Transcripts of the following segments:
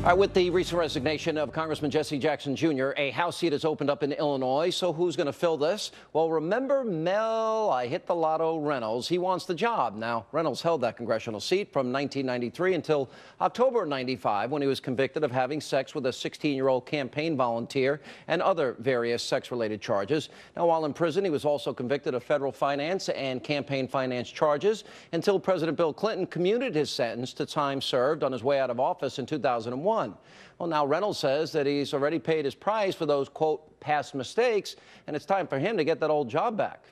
All right, with the recent resignation of Congressman Jesse Jackson Jr., a House seat has opened up in Illinois. So who's going to fill this? Well, remember Mel, I hit the lotto Reynolds. He wants the job. Now, Reynolds held that congressional seat from 1993 until October of 95, when he was convicted of having sex with a 16-year-old campaign volunteer and other various sex-related charges. Now, while in prison, he was also convicted of federal finance and campaign finance charges until President Bill Clinton commuted his sentence to time served on his way out of office in 2001. Well, now Reynolds says that he's already paid his price for those, quote, past mistakes, and it's time for him to get that old job back.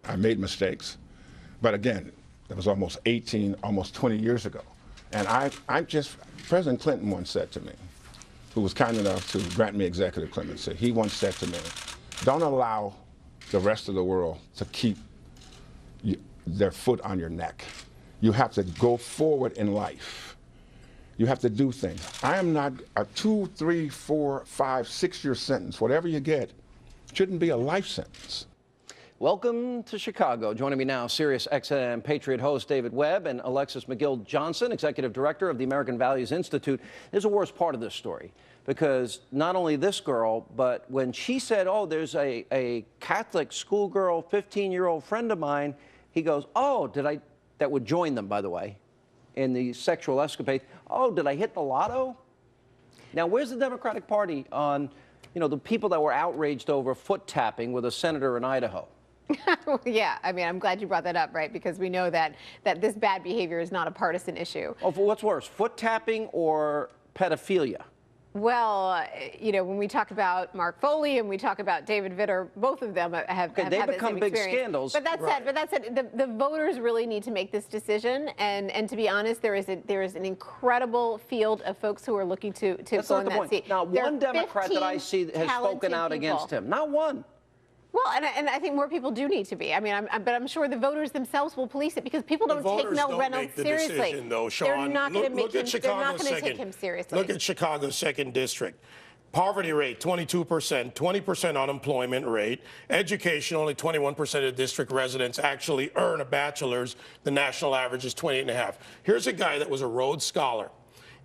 I made mistakes, but again, that was almost 18, almost 20 years ago. And President Clinton once said to me, who was kind enough to grant me executive clemency, he once said to me, don't allow the rest of the world to keep their foot on your neck. You have to go forward in life. You have to do things. I am not a 2, 3, 4, 5, 6-year sentence. Whatever you get shouldn't be a life sentence. Welcome to Chicago. Joining me now, Sirius XM Patriot host David Webb and Alexis McGill Johnson, executive director of the American Values Institute. There's a worst part of this story, because not only this girl, but when she said, oh, there's a Catholic schoolgirl, 15-year-old friend of mine, he goes, oh, that would join them, by the way, in the sexual escapade. Oh, did I hit the lotto? Now, where's the Democratic Party on, the people that were outraged over foot tapping with a senator in Idaho? Yeah, I mean, I'm glad you brought that up, right? Because we know that this bad behavior is not a partisan issue. Oh, what's worse, foot tapping or pedophilia? Well, when we talk about Mark Foley and we talk about David Vitter, both of them have had the become same big experience. scandals. But that said, the voters really need to make this decision. And to be honest, there is an incredible field of folks who are looking to go in that seat. Now, one Democrat that I see has spoken out against him. Not one. Well, and I think more people do need to be. I mean, but I'm sure the voters themselves will police it, because people don't take Mel Reynolds seriously. Decision, though, Sean. They're not going to take him seriously. Look at Chicago's 2nd district. Poverty rate, 22%, 20% unemployment rate. Education, only 21% of district residents actually earn a bachelor's. The national average is 28.5. Here's a guy that was a Rhodes Scholar,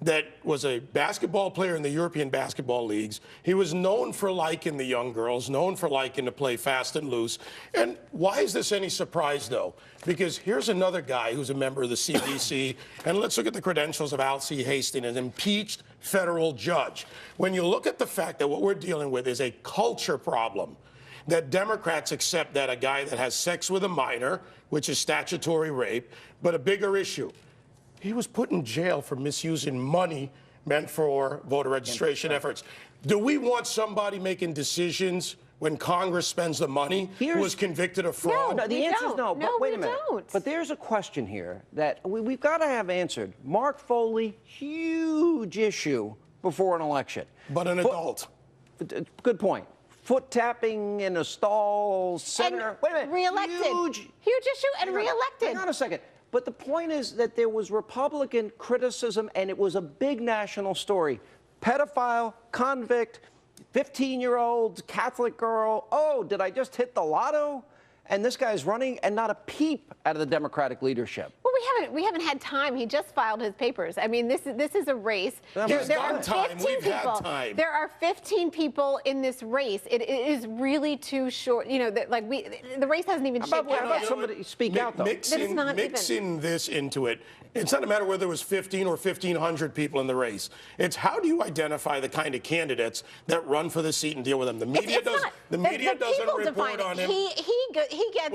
that was a basketball player in the European basketball leagues. He was known for liking the young girls, known for liking to play fast and loose. And why is this any surprise, though? Because here's another guy who's a member of the CDC, and let's look at the credentials of Al C. Hastings, an impeached federal judge. When you look at the fact that what we're dealing with is a culture problem, that Democrats accept that a guy that has sex with a minor, which is statutory rape, but a bigger issue, he was put in jail for misusing money meant for voter registration efforts. Do we want somebody making decisions when Congress spends the money who was convicted of fraud? No, the answer is no. No, but wait a minute. don't. But there's a question here that we've got to have answered. Mark Foley, huge issue before an election. But an adult. Good point. Foot tapping in a stall, senator. Wait a minute. Reelected. Huge issue and reelected. Hang on a second. But the point is that there was Republican criticism, and it was a big national story. Pedophile, convict, 15-year-old Catholic girl. Oh, did I just hit the lotto? And this guy's running, and not a peep out of the Democratic leadership. Well, we haven't had time. He just filed his papers. I mean, this is a race. There are 15 people. There are 15 people in this race. It is really too short. The race hasn't even shaken out. How about somebody speak out, though? Mixing this into it, it's not a matter whether there was 15 or 1,500 people in the race. It's how do you identify the kind of candidates that run for the seat and deal with them? The media doesn't report on him. He gets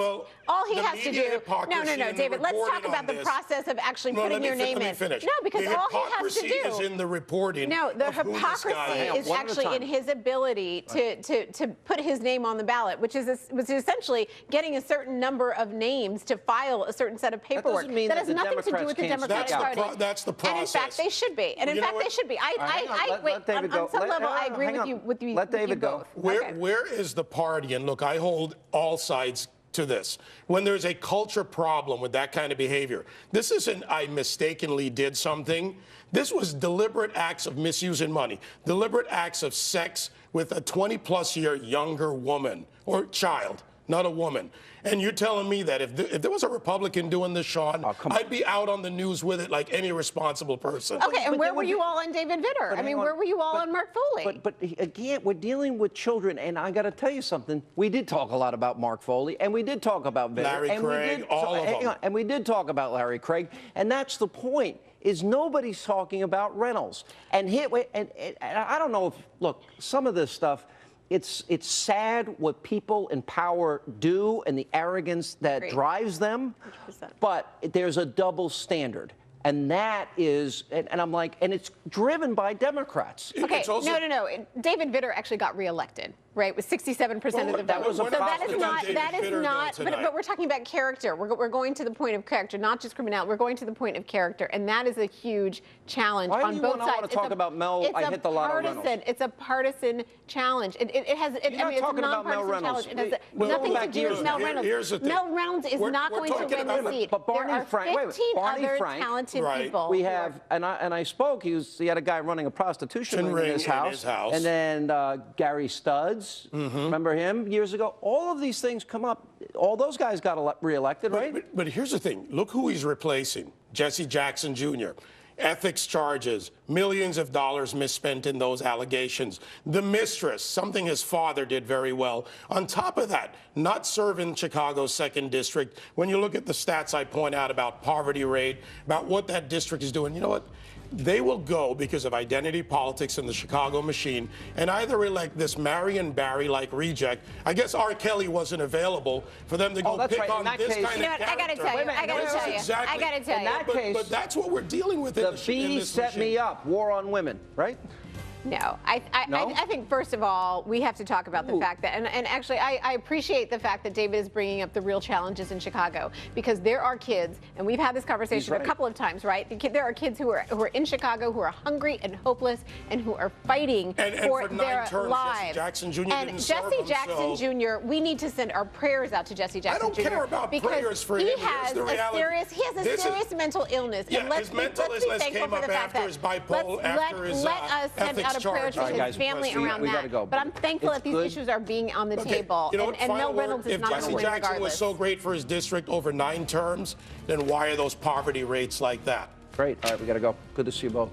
all he has to do. No, David. Let's talk about the process of actually putting your name in. Let me finish. No, because all he has to do is in the reporting. No, the hypocrisy is actually in his ability to put his name on the ballot, which is essentially getting a certain number of names to file a certain set of paperwork. That has nothing to do with the Democratic Party. That's the process. And in fact, they should be. And in fact, they should be. On some level, I agree with you. Let David go. Where is the party? And look, I hold all sides to this. When there's a culture problem with that kind of behavior, this isn't I mistakenly did something. This was deliberate acts of misusing money, deliberate acts of sex with a 20-plus year younger woman or child. not a woman. And you're telling me that if there was a Republican doing this, Sean, I'd be out on the news with it like any responsible person. Okay, and where were you all on David Vitter? I mean, where were you all on Mark Foley? But again, we're dealing with children, and I got to tell you something. We did talk a lot about Mark Foley, and we did talk about Vitter. Larry Craig, all of them. And we did talk about Larry Craig, and that's the point. Is nobody's talking about Reynolds. And I don't know if, look, some of this stuff, it's sad what people in power do and the arrogance that drives them, 100%. But there's a double standard. And that is, and I'm like, and it's driven by Democrats. Okay, no. David Vitter actually got reelected, right? With 67% of the vote. So that is not, but we're talking about character. We're going to the point of character, not just criminality. We're going to the point of character, and that is a huge challenge on both sides. I want to talk about Mel, I hit the lotto Reynolds. It's a partisan challenge. It has, I mean, it's a nonpartisan challenge. It has nothing to do with Mel Reynolds. Here's the thing. Mel Reynolds is not going to win the seat. But Barney there are Frank, 15 other talented people. We have, and I spoke, he had a guy running a prostitution ring in his house. And then Gary Studs, remember him years ago? All of these things come up. All those guys got reelected, right? But here's the thing. Look who he's replacing. Jesse Jackson Jr. Ethics charges, millions of dollars misspent in those allegations. The mistress, something his father did very well. On top of that, not serving Chicago's 2nd District. When you look at the stats I point out about poverty rate, about what that district is doing, you know what? They will go because of identity politics in the Chicago machine and either elect this Marion Barry-like reject. I guess R. Kelly wasn't available for them to go pick on this kind of character. I got to tell you. I got to tell you. In that case, but that's what we're dealing with. The bee set me up. War on women, right? No, I think first of all we have to talk about the fact that, and actually I appreciate the fact that David is bringing up the real challenges in Chicago, because there are kids, and we've had this conversation a couple of times, right? There are kids who are in Chicago who are hungry and hopeless and who are fighting for their lives. Jesse Jackson Jr. And Jesse Jackson Jr. We need to send our prayers out to Jesse Jackson Jr. I don't care about prayers for him. He has a serious mental illness. Yeah, and let's his mental illness came up after his bipolar, after his ethics a prayer to his family around that. But I'm thankful that these issues are being on the table. You know, and Mel Reynolds is not going to win regardless. If Jesse Jackson was so great for his district over 9 terms, then why are those poverty rates like that? Great. All right, we got to go. Good to see you both.